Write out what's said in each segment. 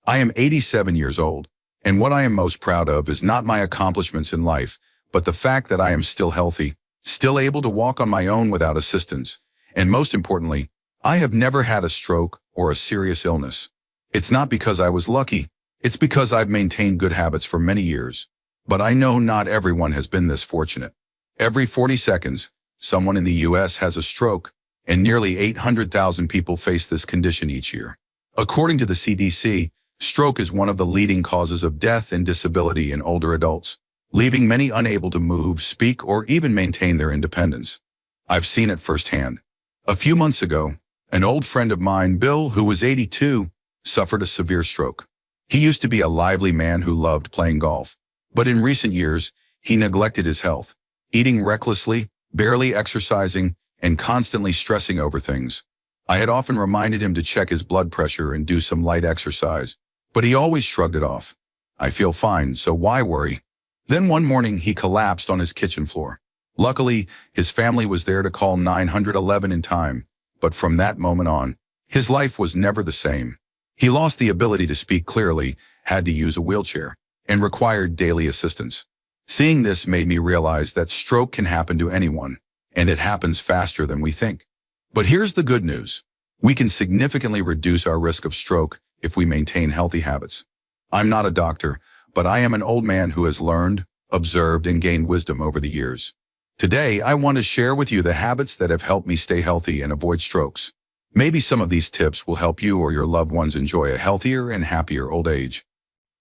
I am 87 years old, and what I am most proud of is not my accomplishments in life, but the fact that I am still healthy, still able to walk on my own without assistance, and most importantly, I have never had a stroke or a serious illness. It's not because I was lucky, it's because I've maintained good habits for many years. But I know not everyone has been this fortunate. Every 40 seconds, someone in the US has a stroke, and nearly 800,000 people face this condition each year. According to the CDC, stroke is one of the leading causes of death and disability in older adults, leaving many unable to move, speak, or even maintain their independence. I've seen it firsthand. A few months ago, an old friend of mine, Bill, who was 82, suffered a severe stroke. He used to be a lively man who loved playing golf, but in recent years, he neglected his health, eating recklessly, barely exercising, and constantly stressing over things. I had often reminded him to check his blood pressure and do some light exercise, but he always shrugged it off. I feel fine, so why worry? Then one morning, he collapsed on his kitchen floor. Luckily, his family was there to call 911 in time, but from that moment on, his life was never the same. He lost the ability to speak clearly, had to use a wheelchair, and required daily assistance. Seeing this made me realize that stroke can happen to anyone, and it happens faster than we think. But here's the good news. We can significantly reduce our risk of stroke if we maintain healthy habits. I'm not a doctor, but I am an old man who has learned, observed, and gained wisdom over the years. Today, I want to share with you the habits that have helped me stay healthy and avoid strokes. Maybe some of these tips will help you or your loved ones enjoy a healthier and happier old age.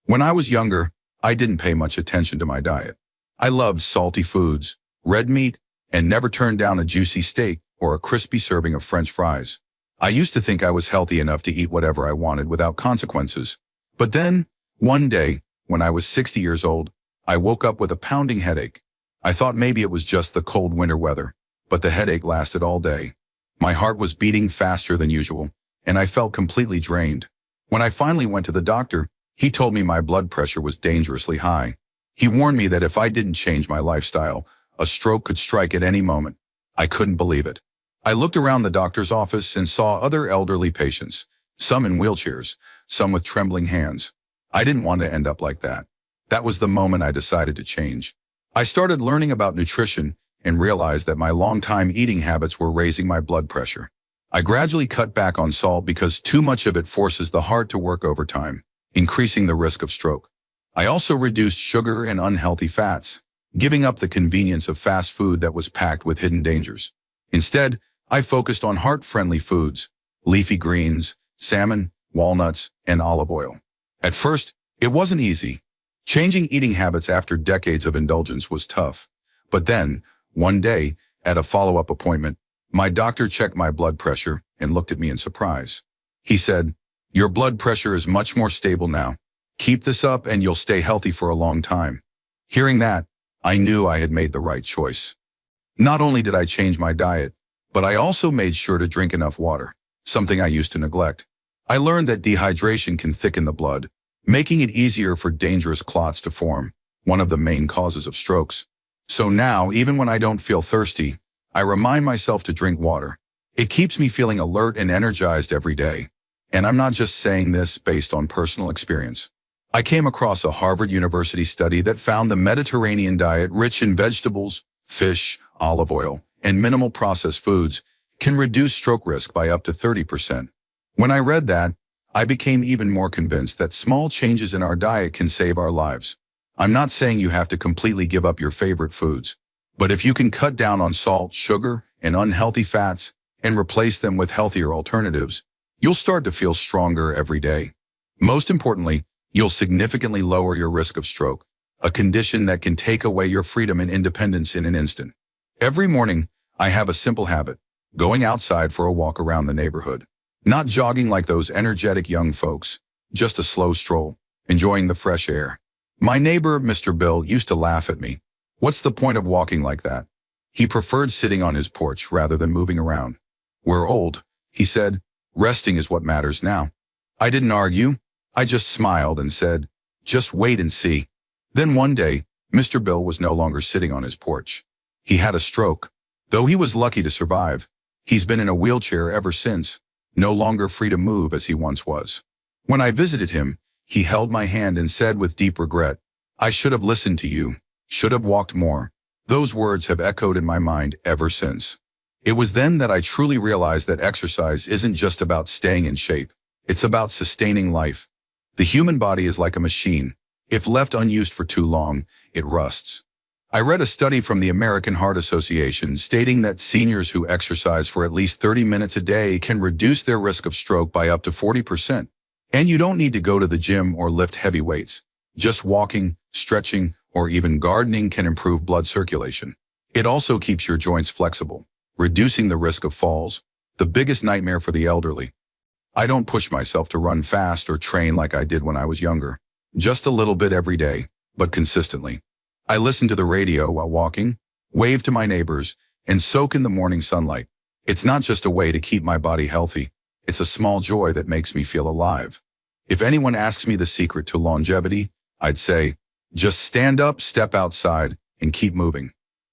When I was younger, I didn't pay much attention to my diet. I loved salty foods, red meat, and never turned down a juicy steak or a crispy serving of French fries. I used to think I was healthy enough to eat whatever I wanted without consequences. But then, one day, when I was 60 years old, I woke up with a pounding headache. I thought maybe it was just the cold winter weather, but the headache lasted all day. My heart was beating faster than usual, and I felt completely drained. When I finally went to the doctor, he told me my blood pressure was dangerously high. He warned me that if I didn't change my lifestyle, a stroke could strike at any moment. I couldn't believe it. I looked around the doctor's office and saw other elderly patients, some in wheelchairs, some with trembling hands. I didn't want to end up like that. That was the moment I decided to change. I started learning about nutrition and realized that my long-time eating habits were raising my blood pressure. I gradually cut back on salt because too much of it forces the heart to work overtime, increasing the risk of stroke. I also reduced sugar and unhealthy fats, giving up the convenience of fast food that was packed with hidden dangers. Instead, I focused on heart-friendly foods, leafy greens, salmon, walnuts, and olive oil. At first, it wasn't easy. Changing eating habits after decades of indulgence was tough. But then, one day, at a follow-up appointment, my doctor checked my blood pressure and looked at me in surprise. He said, "Your blood pressure is much more stable now. Keep this up and you'll stay healthy for a long time." Hearing that, I knew I had made the right choice. Not only did I change my diet, but I also made sure to drink enough water, something I used to neglect. I learned that dehydration can thicken the blood, making it easier for dangerous clots to form, one of the main causes of strokes. So now, even when I don't feel thirsty, I remind myself to drink water. It keeps me feeling alert and energized every day. And I'm not just saying this based on personal experience. I came across a Harvard University study that found the Mediterranean diet, rich in vegetables, fish, olive oil, and minimal processed foods, can reduce stroke risk by up to 30%. When I read that, I became even more convinced that small changes in our diet can save our lives. I'm not saying you have to completely give up your favorite foods, but if you can cut down on salt, sugar, and unhealthy fats and replace them with healthier alternatives, you'll start to feel stronger every day. Most importantly, you'll significantly lower your risk of stroke, a condition that can take away your freedom and independence in an instant. Every morning, I have a simple habit, going outside for a walk around the neighborhood. Not jogging like those energetic young folks, just a slow stroll, enjoying the fresh air. My neighbor, Mr. Bill, used to laugh at me. "What's the point of walking like that?" He preferred sitting on his porch rather than moving around. "We're old," he said. "Resting is what matters now." I didn't argue. I just smiled and said, "Just wait and see." Then one day, Mr. Bill was no longer sitting on his porch. He had a stroke. Though he was lucky to survive, he's been in a wheelchair ever since, no longer free to move as he once was. When I visited him, He held my hand and said with deep regret, "I should have listened to you, should have walked more." Those words have echoed in my mind ever since. It was then that I truly realized that exercise isn't just about staying in shape. It's about sustaining life. The human body is like a machine. If left unused for too long, it rusts. I read a study from the American Heart Association stating that seniors who exercise for at least 30 minutes a day can reduce their risk of stroke by up to 40%. And you don't need to go to the gym or lift heavy weights. Just walking, stretching, or even gardening can improve blood circulation. It also keeps your joints flexible, reducing the risk of falls, the biggest nightmare for the elderly. I don't push myself to run fast or train like I did when I was younger. Just a little bit every day, but consistently. I listen to the radio while walking, wave to my neighbors, and soak in the morning sunlight. It's not just a way to keep my body healthy. It's a small joy that makes me feel alive. If anyone asks me the secret to longevity, I'd say, just stand up, step outside, and keep moving.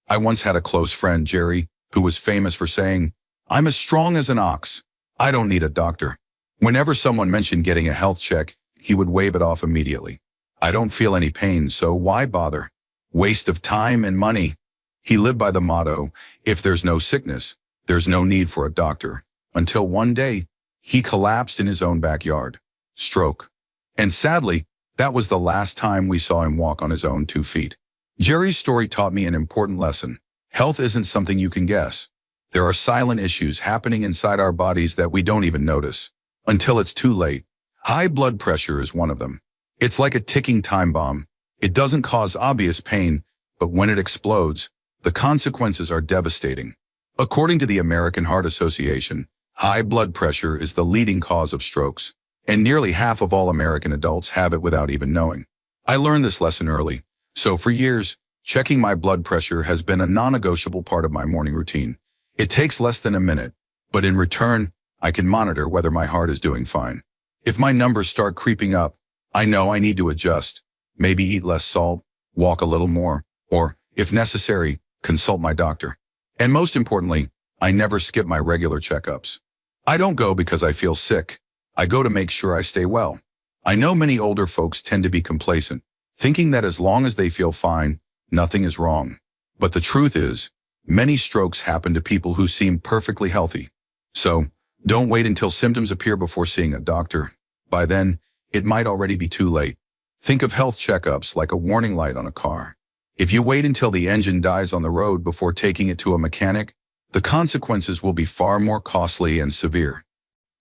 I once had a close friend, Jerry, who was famous for saying, "I'm as strong as an ox. I don't need a doctor." Whenever someone mentioned getting a health check, he would wave it off immediately. "I don't feel any pain, so why bother? Waste of time and money." He lived by the motto, if there's no sickness, there's no need for a doctor. Until one day, he collapsed in his own backyard. Stroke. And sadly, that was the last time we saw him walk on his own 2 feet. Jerry's story taught me an important lesson. Health isn't something you can guess. There are silent issues happening inside our bodies that we don't even notice until it's too late. High blood pressure is one of them. It's like a ticking time bomb. It doesn't cause obvious pain, but when it explodes, the consequences are devastating. According to the American Heart Association, high blood pressure is the leading cause of strokes, and nearly half of all American adults have it without even knowing. I learned this lesson early, so for years, checking my blood pressure has been a non-negotiable part of my morning routine. It takes less than a minute, but in return, I can monitor whether my heart is doing fine. If my numbers start creeping up, I know I need to adjust. Maybe eat less salt, walk a little more, or, if necessary, consult my doctor. And most importantly, I never skip my regular checkups. I don't go because I feel sick. I go to make sure I stay well. I know many older folks tend to be complacent, thinking that as long as they feel fine, nothing is wrong. But the truth is, many strokes happen to people who seem perfectly healthy. So, don't wait until symptoms appear before seeing a doctor. By then, it might already be too late. Think of health checkups like a warning light on a car. If you wait until the engine dies on the road before taking it to a mechanic, the consequences will be far more costly and severe.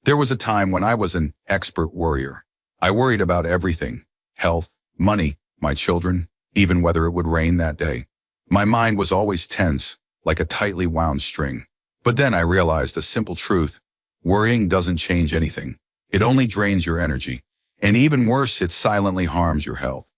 There was a time when I was an expert worrier. I worried about everything: health, money, my children, even whether it would rain that day. My mind was always tense, like a tightly wound string. But then I realized a simple truth: worrying doesn't change anything. It only drains your energy. And even worse, it silently harms your health.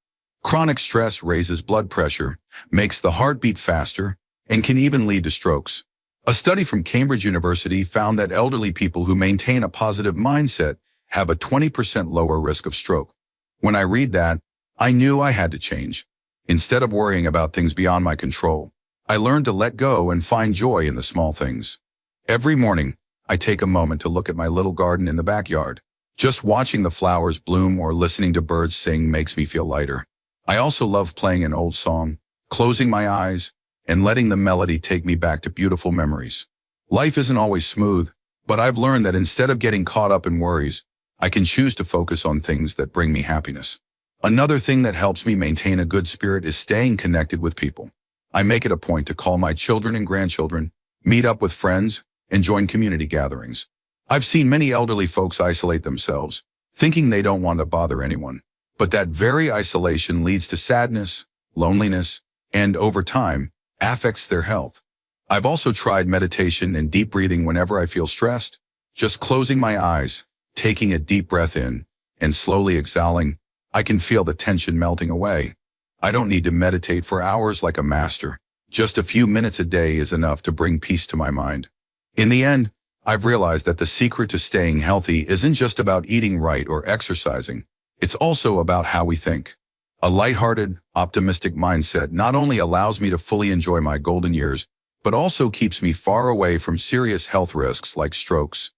Chronic stress raises blood pressure, makes the heart beat faster, and can even lead to strokes. A study from Cambridge University found that elderly people who maintain a positive mindset have a 20% lower risk of stroke. When I read that, I knew I had to change. Instead of worrying about things beyond my control, I learned to let go and find joy in the small things. Every morning, I take a moment to look at my little garden in the backyard. Just watching the flowers bloom or listening to birds sing makes me feel lighter. I also love playing an old song, closing my eyes, and letting the melody take me back to beautiful memories. Life isn't always smooth, but I've learned that instead of getting caught up in worries, I can choose to focus on things that bring me happiness. Another thing that helps me maintain a good spirit is staying connected with people. I make it a point to call my children and grandchildren, meet up with friends, and join community gatherings. I've seen many elderly folks isolate themselves, thinking they don't want to bother anyone. But that very isolation leads to sadness, loneliness, and over time, affects their health. I've also tried meditation and deep breathing whenever I feel stressed. Just closing my eyes, taking a deep breath in, and slowly exhaling, I can feel the tension melting away. I don't need to meditate for hours like a master. Just a few minutes a day is enough to bring peace to my mind. In the end, I've realized that the secret to staying healthy isn't just about eating right or exercising. It's also about how we think. A lighthearted, optimistic mindset not only allows me to fully enjoy my golden years, but also keeps me far away from serious health risks like strokes.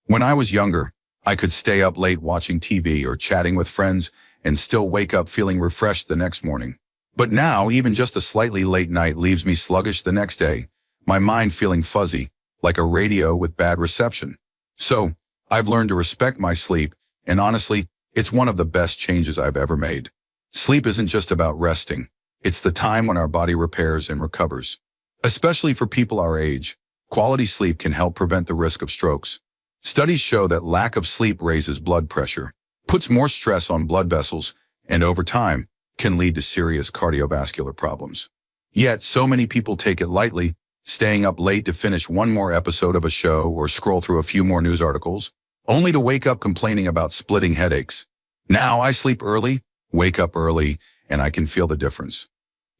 When I was younger, I could stay up late watching TV or chatting with friends and still wake up feeling refreshed the next morning. But now, even just a slightly late night leaves me sluggish the next day, my mind feeling fuzzy, like a radio with bad reception. So, I've learned to respect my sleep, and honestly, it's one of the best changes I've ever made. Sleep isn't just about resting. It's the time when our body repairs and recovers. Especially for people our age, quality sleep can help prevent the risk of strokes. Studies show that lack of sleep raises blood pressure, puts more stress on blood vessels, and over time, can lead to serious cardiovascular problems. Yet, so many people take it lightly, staying up late to finish one more episode of a show or scroll through a few more news articles, only to wake up complaining about splitting headaches. Now I sleep early, wake up early, and I can feel the difference.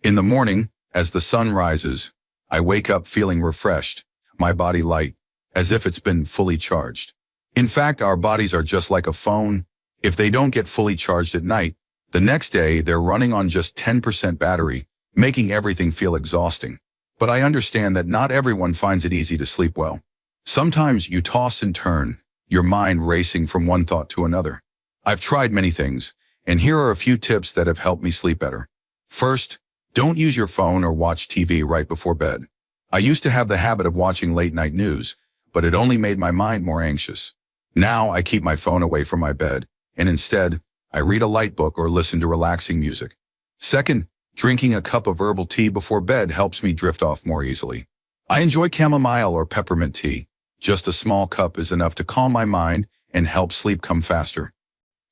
In the morning, as the sun rises, I wake up feeling refreshed, my body light, as if it's been fully charged. In fact, our bodies are just like a phone. If they don't get fully charged at night, the next day they're running on just 10% battery, making everything feel exhausting. But I understand that not everyone finds it easy to sleep well. Sometimes you toss and turn, your mind racing from one thought to another. I've tried many things, and here are a few tips that have helped me sleep better. First, don't use your phone or watch TV right before bed. I used to have the habit of watching late-night news, but it only made my mind more anxious. Now I keep my phone away from my bed, and instead, I read a light book or listen to relaxing music. Second, drinking a cup of herbal tea before bed helps me drift off more easily. I enjoy chamomile or peppermint tea. Just a small cup is enough to calm my mind and help sleep come faster.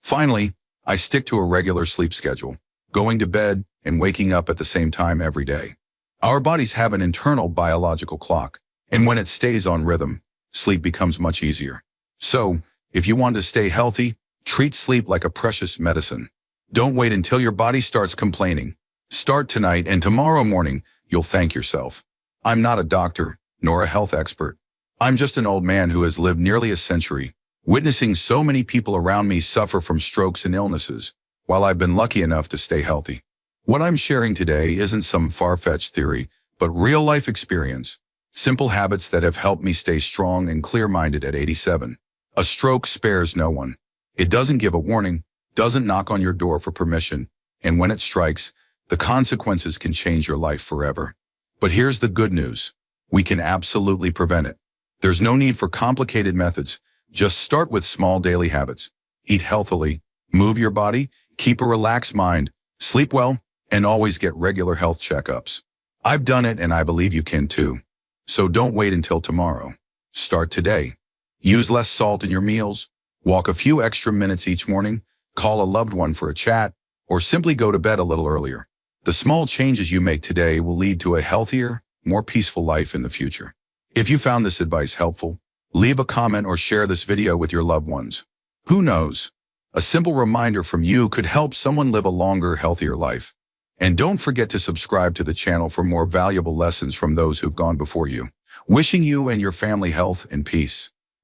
Finally, I stick to a regular sleep schedule, going to bed and waking up at the same time every day. Our bodies have an internal biological clock, and when it stays on rhythm, sleep becomes much easier. So, if you want to stay healthy, treat sleep like a precious medicine. Don't wait until your body starts complaining. Start tonight, and tomorrow morning, you'll thank yourself. I'm not a doctor, nor a health expert. I'm just an old man who has lived nearly a century, witnessing so many people around me suffer from strokes and illnesses, while I've been lucky enough to stay healthy. What I'm sharing today isn't some far-fetched theory, but real-life experience. Simple habits that have helped me stay strong and clear-minded at 87. A stroke spares no one. It doesn't give a warning, doesn't knock on your door for permission, and when it strikes, the consequences can change your life forever. But here's the good news. We can absolutely prevent it. There's no need for complicated methods. Just start with small daily habits. Eat healthily, move your body, keep a relaxed mind, sleep well, and always get regular health checkups. I've done it, and I believe you can too. So don't wait until tomorrow. Start today. Use less salt in your meals, walk a few extra minutes each morning, call a loved one for a chat, or simply go to bed a little earlier. The small changes you make today will lead to a healthier, more peaceful life in the future. If you found this advice helpful, leave a comment or share this video with your loved ones. Who knows? A simple reminder from you could help someone live a longer, healthier life. And don't forget to subscribe to the channel for more valuable lessons from those who've gone before you. Wishing you and your family health and peace.